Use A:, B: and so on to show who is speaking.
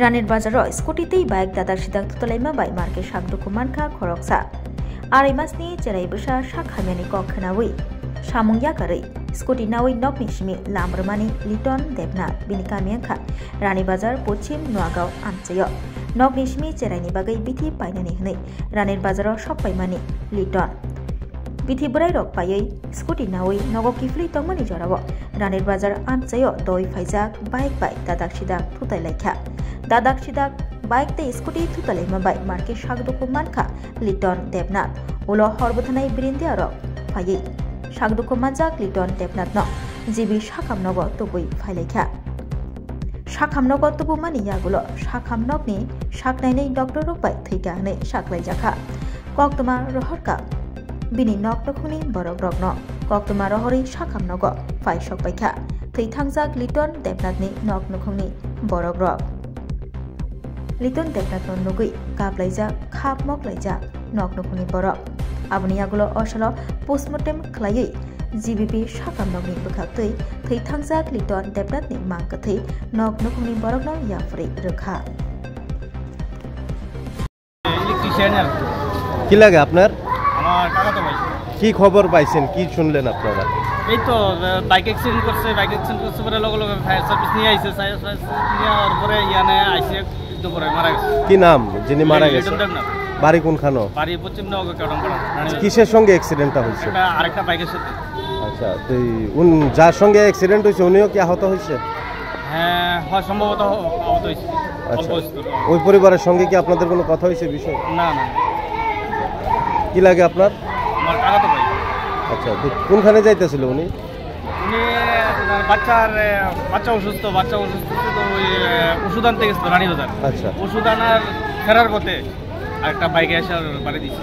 A: রানের বাজার স্কুটিতেই বাইক দাদার সিদাং তুতলাইমা বাই মার্কে সাকদুকু মানখা খরকসা আড়াই মাসনি চেরাই বসা সাখামিয়ানি কখনাউই সামুং याकारै स्कुटी नावै नकनि सिमि लामरमानि लिटन देबनाथ बिनि गामियाखा रानी बाजार पश्चिम नुवागाव आमचेय नकनि सिमि चेराइनि बागै बिथि पाइनानै हनै रानीर बाजाराव सपाइमानि लिटन बिथि बोराइ रक पायै स्कुटी नावै नगो किफ्लि तंमानि जराव रानीर बाजार आमचेय दय फाइजाक बाइक बाइ दादाक सिदाक थुताइलाइखा दादाक सिदाक बाइक ते स्कुटी थुताइलाइमा बाइ मार्के सागदुकु मानखा लिटन देबनाथ उलो हरबथानाय बिरिन्दि आरो पायै सागदुकु मानजाक लिटन देबनाथनो जिबि साखामनगो तुबुइ फाइलाइखा साखामनगो तुबु मानि यागुलो साखामनगनि साकनायनै डक्टर रकबाय थैगा हनै साकलाइजाखा कक्तमा रहरका बिनि नकनखुनि बरक रकनो कक्तमा रहरै साखामनगो फाइसकबायखा थैथांजाक लिटन देबनाथनि नकनखुनि बरक रक लिटन देबनाथनो नुगै गाबलाइजाक खाब मकलाइजाक नकनखुनि बरक आबनि आगुलो असलो पोस्टमर्टेम खलायै जिबिपि साखामनगनि बोखाक्तै थैथांजाक लिटन देबनाथनि मांकथै नकनखुनि बरकनो याफ्रै रोखा
B: ইলেকট্রিশিয়ান
C: কি লাগে আপনার?
B: আমার কাকা তো ভাই।
C: কি খবর পাইছেন, কি শুনলেন আপনারা?
B: এই তো বাইক অ্যাক্সিডেন্ট করছে পরে লগে লগে ফায়ার সার্ভিস নিয়ে আইছে ফায়ার সার্ভিস নিয়ে আর পরে ইয়ানে আইছে একটু পরে মারা গেছে।
C: কি নাম যিনি মারা গেছে? বাড়ি কোনখানে?
B: বাড়ি পশ্চিম নগর কেডমপাড়া।
C: কিসের সঙ্গে অ্যাক্সিডেন্টটা হয়েছে?
B: এটা আরেকটা বাইকের সাথে।
C: আচ্ছা, তো যার সঙ্গে অ্যাক্সিডেন্ট হয়েছে উনিও কি আহত হয়েছে?
B: হ্যাঁ, সম্ভবত আহত হয়েছে।
C: আচ্ছা, ওই পরিবারের সঙ্গে কি আপনাদের কোনো কথা হয়েছে বিষয়?
B: না না।
C: কি লাগে আপনার?
B: আমার কাকা তো ভাই।
C: আচ্ছা, তো কোনখানে যাইতেছিল উনি?
B: উনি বাচ্চা অসুস্থ তো ওই ওষুধ আনতে গেছিল রানীবাজার।
C: আচ্ছা,
B: ওষুধ আনার ফেরার পথে আরেকটা বাইকে এসে বাড়ি দিচ্ছে।